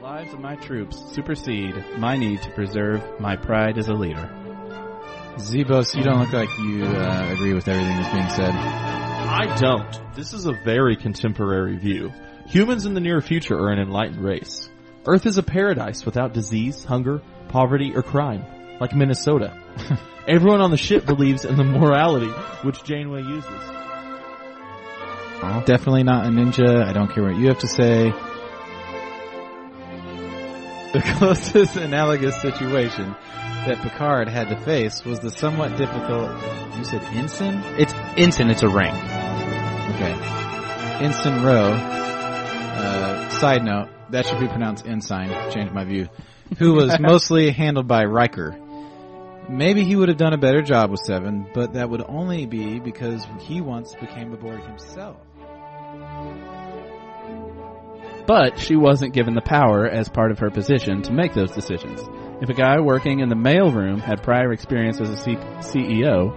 lives of my troops supersede my need to preserve my pride as a leader. Zebos, you don't look like you agree with everything that's being said. I don't. This is a very contemporary view. Humans in the near future are an enlightened race. Earth is a paradise without disease, hunger, poverty, or crime, like Minnesota. Everyone on the ship believes in the morality which Janeway uses. Definitely not a ninja. I don't care what you have to say. The closest analogous situation that Picard had to face was the somewhat difficult... You said ensign? It's ensign. It's a rank. Okay. Ensign Rowe. Side note, that should be pronounced ensign. Changed my view. Who was mostly handled by Riker. Maybe he would have done a better job with Seven, but that would only be because he once became a Borg himself. But she wasn't given the power as part of her position to make those decisions. If a guy working in the mailroom had prior experience as a CEO,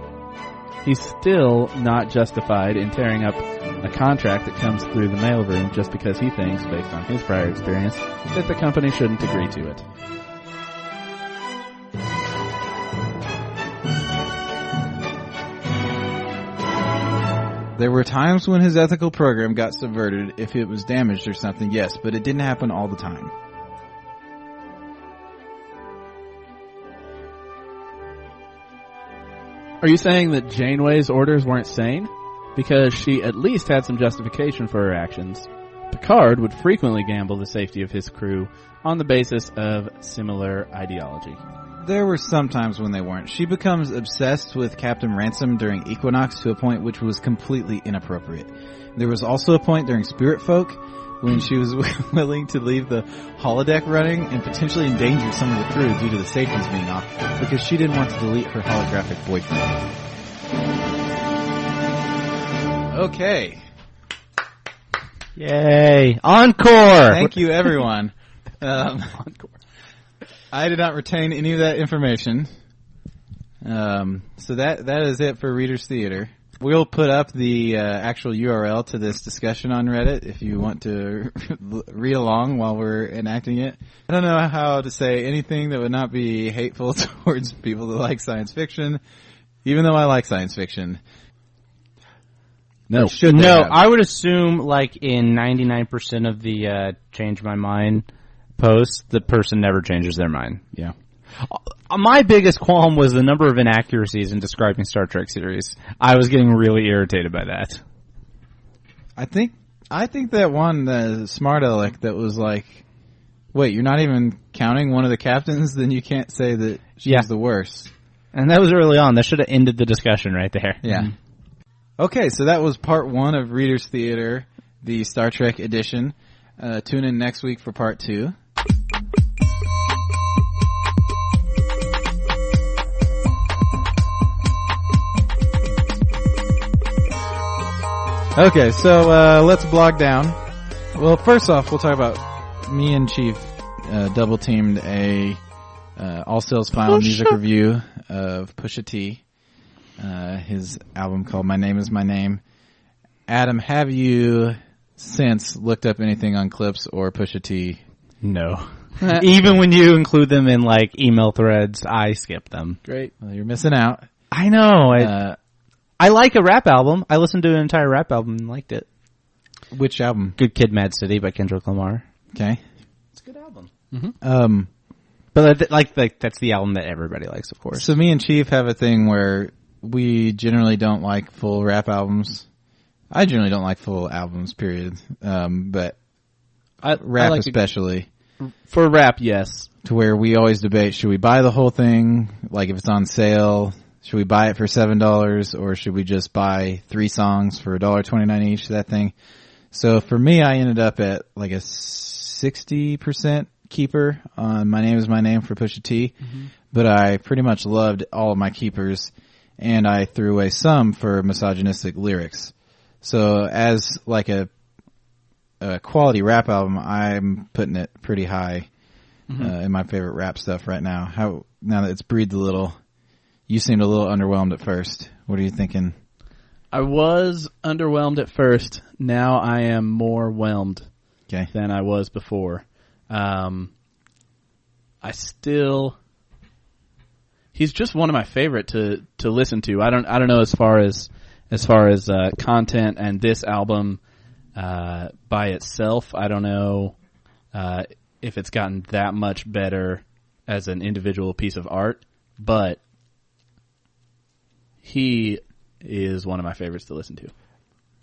he's still not justified in tearing up a contract that comes through the mailroom just because he thinks, based on his prior experience, that the company shouldn't agree to it. There were times when his ethical program got subverted if it was damaged or something, yes, but it didn't happen all the time. Are you saying that Janeway's orders weren't sane? Because she at least had some justification for her actions. Picard would frequently gamble the safety of his crew on the basis of similar ideology. There were some times when they weren't. She becomes obsessed with Captain Ransom during Equinox to a point which was completely inappropriate. There was also a point during Spirit Folk when she was willing to leave the holodeck running and potentially endanger some of the crew due to the safeties being off because she didn't want to delete her holographic boyfriend. Okay. Yay. Encore! Thank you, everyone. Encore. I did not retain any of that information. So that is it for Reader's Theater. We'll put up the actual URL to this discussion on Reddit if you want to read along while we're enacting it. I don't know how to say anything that would not be hateful towards people that like science fiction, even though I like science fiction. No, I would assume like in 99% of the change my mind posts, the person never changes their mind. Yeah. My biggest qualm was the number of inaccuracies in describing Star Trek series. I was getting really irritated by that. I think that one, the smart aleck that was like, wait, you're not even counting one of the captains? Then you can't say that she's the worst. And that was early on. That should have ended the discussion right there. Yeah. Mm-hmm. Okay, so that was part 1 of Reader's Theater, the Star Trek edition. Tune in next week for part 2. Okay, so let's blog down. Well, first off, we'll talk about me and Chief double teamed a All Sales Final music review of Pusha T. His album called My Name Is My Name. Adam, have you since looked up anything on Clips or Pusha T? No. Even when you include them in like email threads, I skip them. Great. Well, you're missing out. I know. I like a rap album. I listened to an entire rap album and liked it. Which album? Good Kid, Mad City by Kendrick Lamar. Okay. It's a good album. But that's the album that everybody likes, of course. So me and Chief have a thing where we generally don't like full rap albums. I generally don't like full albums, period. But rap like especially. For rap, yes. To where we always debate, should we buy the whole thing? Like if it's on sale, should we buy it for $7 or should we just buy 3 songs for $1.29 each, that thing? So for me, I ended up at like a 60% keeper on My Name Is My Name for Pusha T. Mm-hmm. But I pretty much loved all of my keepers, and I threw away some for misogynistic lyrics. So as like a quality rap album, I'm putting it pretty high in my favorite rap stuff right now. Now that it's breathed a little, you seemed a little underwhelmed at first. What are you thinking? I was underwhelmed at first. Now I am more whelmed than I was before. He's just one of my favorite to listen to. I don't know as far as content and this album by itself. I don't know if it's gotten that much better as an individual piece of art, but he is one of my favorites to listen to.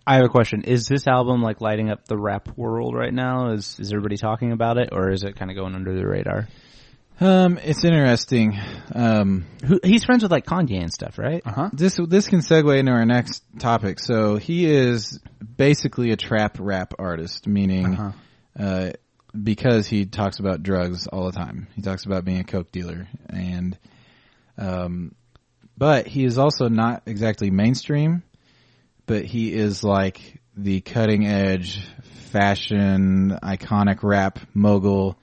I have a question. Is this album like lighting up the rap world right now? Is everybody talking about it, or is it kind of going under the radar? It's interesting. He's friends with like Kanye and stuff, right? Uh-huh. This can segue into our next topic. So he is basically a trap rap artist, meaning because he talks about drugs all the time. He talks about being a coke dealer, and but he is also not exactly mainstream. But he is like the cutting edge fashion iconic rap mogul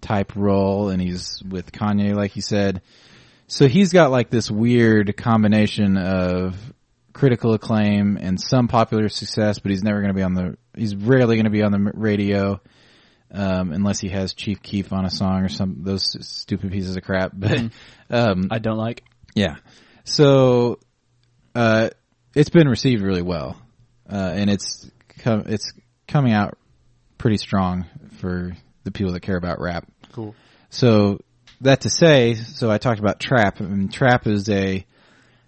type role, and he's with Kanye, like he said. So he's got like this weird combination of critical acclaim and some popular success, but he's rarely going to be on the radio, unless he has Chief Keef on a song or some, those stupid pieces of crap. But, I don't like. Yeah. So, it's been received really well. And it's coming out pretty strong for the people that care about rap. Cool. So that to say, so I talked about trap. I mean, trap is a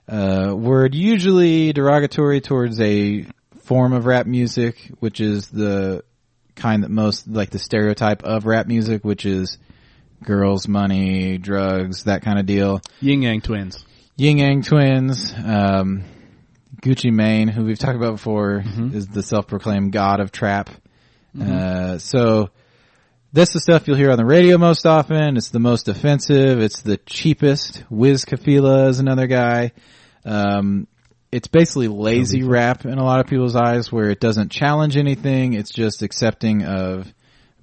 word usually derogatory towards a form of rap music, which is the kind that most like the stereotype of rap music, which is girls, money, drugs, that kind of deal. Yin Yang Twins. Gucci Mane, who we've talked about before, is the self-proclaimed god of trap. So that's the stuff you'll hear on the radio most often. It's the most offensive. It's the cheapest. Wiz Khalifa is another guy. It's basically lazy rap in a lot of people's eyes, where it doesn't challenge anything. It's just accepting of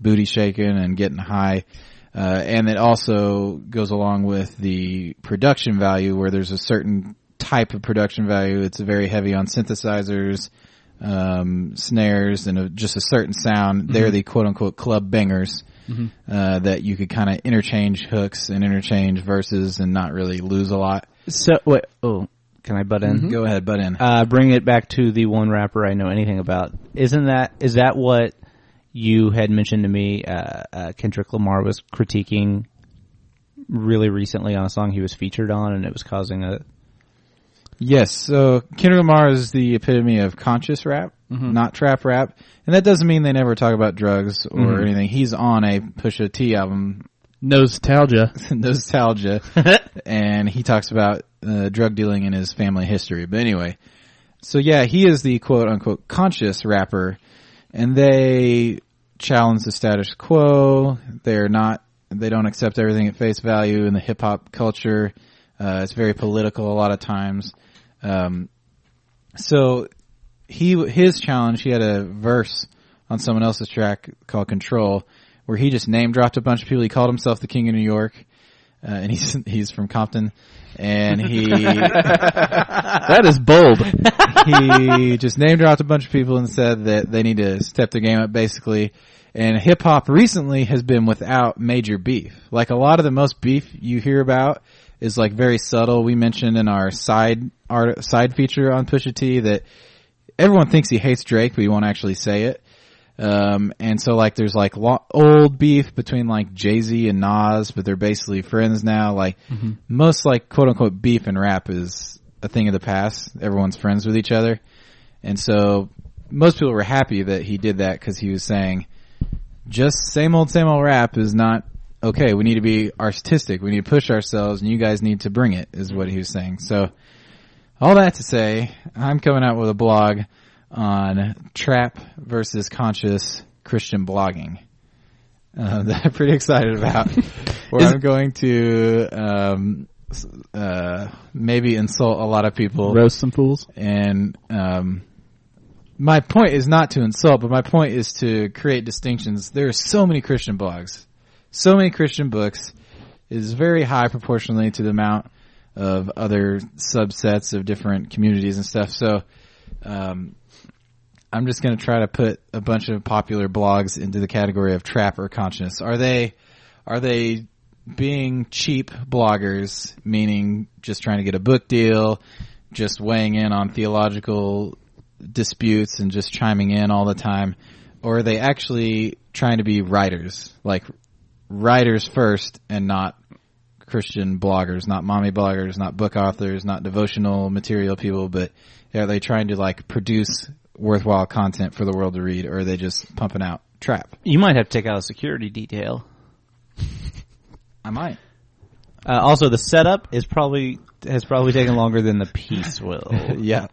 booty shaking and getting high. And it also goes along with the production value, where there's a certain type of production value. It's very heavy on synthesizers, snares, and just a certain sound. They're the quote unquote club bangers, that you could kind of interchange hooks and interchange verses and not really lose a lot. So, wait, can I butt in? Go ahead, butt in. Bring it back to the one rapper I know anything about. Is that what you had mentioned to me? Kendrick Lamar was critiquing really recently on a song he was featured on, and it was causing a... Yes, so Kendrick Lamar is the epitome of conscious rap, not trap rap. And that doesn't mean they never talk about drugs or anything. He's on a Pusha T album. Nostalgia. And he talks about drug dealing in his family history. But anyway, so yeah, he is the quote unquote conscious rapper, and they challenge the status quo. They don't accept everything at face value in the hip hop culture. It's very political a lot of times. So his challenge, he had a verse on someone else's track called Control, where he just name dropped a bunch of people. He called himself the King of New York, and he's from Compton, and that is bold. He just name dropped a bunch of people and said that they need to step their game up, basically. And hip hop recently has been without major beef. Like a lot of the most beef you hear about is like very subtle. We mentioned in our side feature on Pusha T that everyone thinks he hates Drake, but he won't actually say it. And so like there's like old beef between like Jay-Z and Nas, but they're basically friends now. Like most like quote unquote beef and rap is a thing of the past. Everyone's friends with each other. And so most people were happy that he did that because he was saying just same old rap is not okay. We need to be artistic. We need to push ourselves and you guys need to bring it is what he was saying. So all that to say, I'm coming out with a blog on trap versus conscious Christian blogging that I'm pretty excited about. Where I'm going to maybe insult a lot of people, Roast some fools. and my point is not to insult, but my point is to create distinctions. There are so many Christian blogs, so many Christian books. It is very high proportionally to the amount of other subsets of different communities and stuff. So I'm just going to try to put a bunch of popular blogs into the category of trap or conscious. Are they being cheap bloggers, meaning just trying to get a book deal, just weighing in on theological disputes and just chiming in all the time? Or are they actually trying to be writers, like writers first and not Christian bloggers, not mommy bloggers, not book authors, not devotional material people, but are they trying to like produce worthwhile content for the world to read, or are they just pumping out trap? You might have to take out a security detail. I might. Also, the setup has probably taken longer than the piece will. Yeah.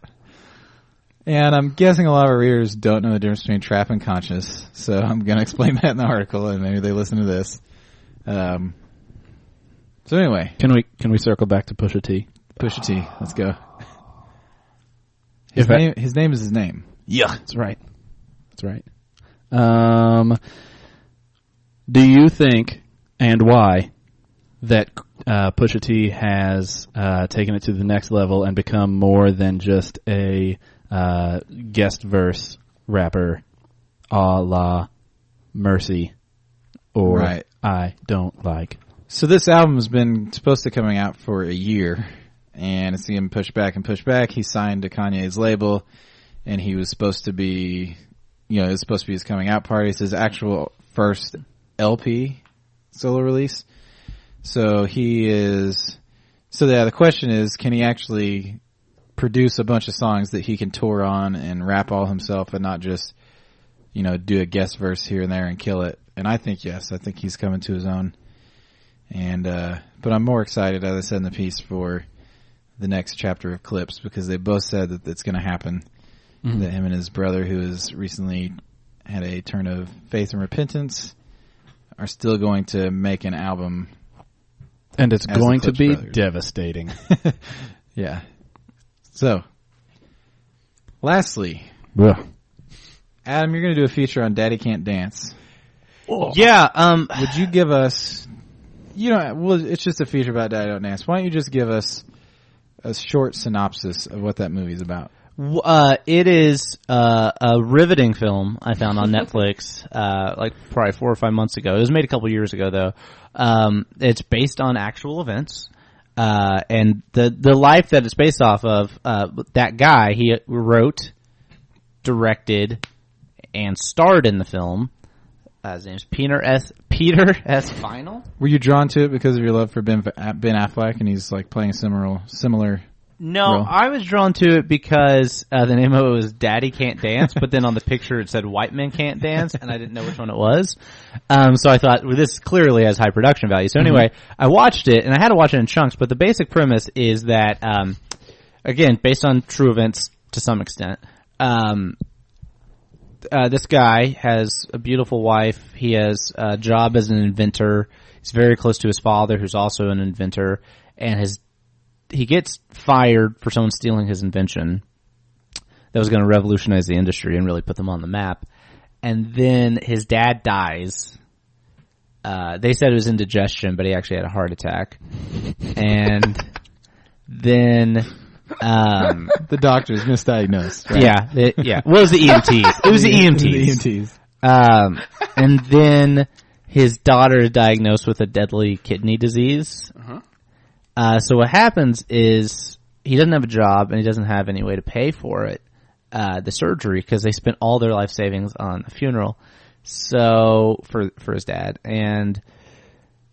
And I'm guessing a lot of our readers don't know the difference between trap and conscious, so I'm going to explain that in the article, and maybe they listen to this. So anyway, Can we circle back to Pusha T? Pusha T, let's go. His name is his name. Yeah, that's right. That's right. Do you think, and why, that Pusha T has taken it to the next level and become more than just a guest verse rapper a la Mercy or Right. I Don't Like? So this album's been supposed to coming out for a year, and it's getting pushed back and pushed back. He signed to Kanye's label, and he was supposed to be, it was supposed to be his coming out party. It's his actual first LP solo release. So the question is, can he actually produce a bunch of songs that he can tour on and rap all himself and not just, do a guest verse here and there and kill it? And I think yes. I think he's coming to his own. And, but I'm more excited, as I said in the piece, for the next chapter of Clips, because they both said that it's going to happen. Mm-hmm. That him and his brother, who has recently had a turn of faith and repentance, are still going to make an album. And it's going to be brothers. devastating. Yeah. So, lastly, Ugh. Adam, you're going to do a feature on Daddy Can't Dance. Yeah. Would you give us, it's just a feature about Daddy Don't Dance. Why don't you just give us a short synopsis of what that movie's about? It is a riveting film I found on Netflix, like probably 4 or 5 months ago. It was made a couple years ago, though. It's based on actual events, and the life that it's based off of. That guy, he wrote, directed, and starred in the film. His name's Peter S. Final. Were you drawn to it because of your love for Ben Affleck, and he's like playing a similar? No, role? I was drawn to it because the name of it was Daddy Can't Dance, but then on the picture it said White Men Can't Dance, and I didn't know which one it was. So I thought, well, this clearly has high production value. So anyway, I watched it, and I had to watch it in chunks, but the basic premise is that, again, based on true events to some extent, this guy has a beautiful wife. He has a job as an inventor. He's very close to his father, who's also an inventor, and he gets fired for someone stealing his invention that was going to revolutionize the industry and really put them on the map. And then his dad dies. They said it was indigestion, but he actually had a heart attack. And then the doctors misdiagnosed. Right? Yeah. Well, it was the EMTs. It was the EMTs. And then his daughter is diagnosed with a deadly kidney disease. So what happens is he doesn't have a job and he doesn't have any way to pay for it. the surgery because they spent all their life savings on a funeral. So for his dad, and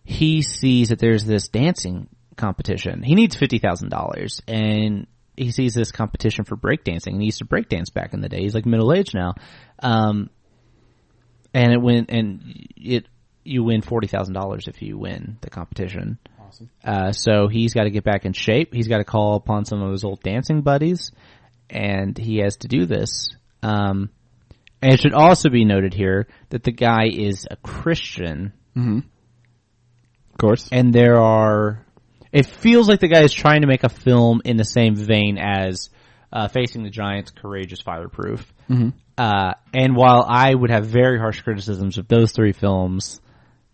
he sees that there's this dancing competition. He needs $50,000, and he sees this competition for breakdancing. And he used to breakdance back in the day. He's like middle aged now, and you win $40,000 if you win the competition. Awesome. So he's got to get back in shape. He's got to call upon some of his old dancing buddies, and he has to do this. And it should also be noted here that the guy is a Christian. Mm-hmm. Of course. And it feels like the guy is trying to make a film in the same vein as Facing the Giants, Courageous, Fireproof. Mm-hmm. And while I would have very harsh criticisms of those three films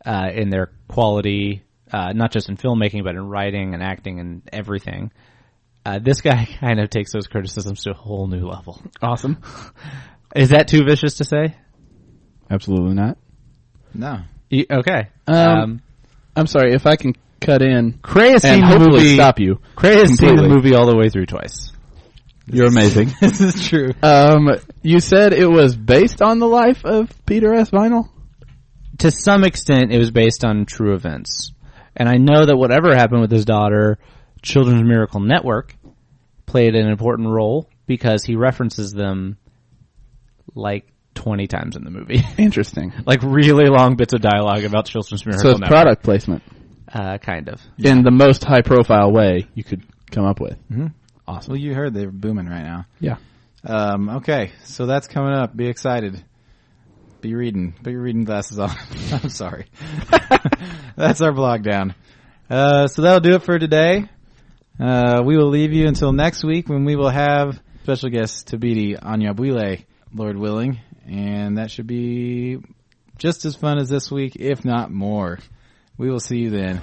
in their quality, not just in filmmaking, but in writing and acting and everything, this guy kind of takes those criticisms to a whole new level. Awesome. Is that too vicious to say? Absolutely not. No. Okay. I'm sorry, if I can cut in Cray has and seen the hopefully movie. stop you. Cray has seen the completely. movie all the way through twice. You're amazing. This is true. You said it was based on the life of Peter S. Vinyl? To some extent, it was based on true events. And I know that whatever happened with his daughter, Children's Miracle Network played an important role because he references them like 20 times in the movie. Interesting. Like really long bits of dialogue about Children's Miracle So it's Network. product placement Kind of. in the most high-profile way you could come up with. Mm-hmm. Awesome. Well, you heard they're booming right now. Yeah. Okay, so that's coming up. Be excited. Be reading. Put your reading glasses on. I'm sorry. That's our blog down. So that'll do it for today. We will leave you until next week when we will have special guest Tabidi Anyabwile, Lord willing, and that should be just as fun as this week, if not more. We will see you then.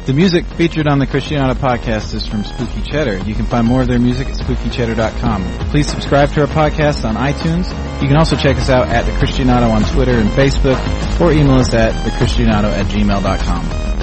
The music featured on the Christianado podcast is from Spooky Cheddar. You can find more of their music at spookycheddar.com. Please subscribe to our podcast on iTunes. You can also check us out at The Christianado on Twitter and Facebook, or email us at thechristianado@gmail.com.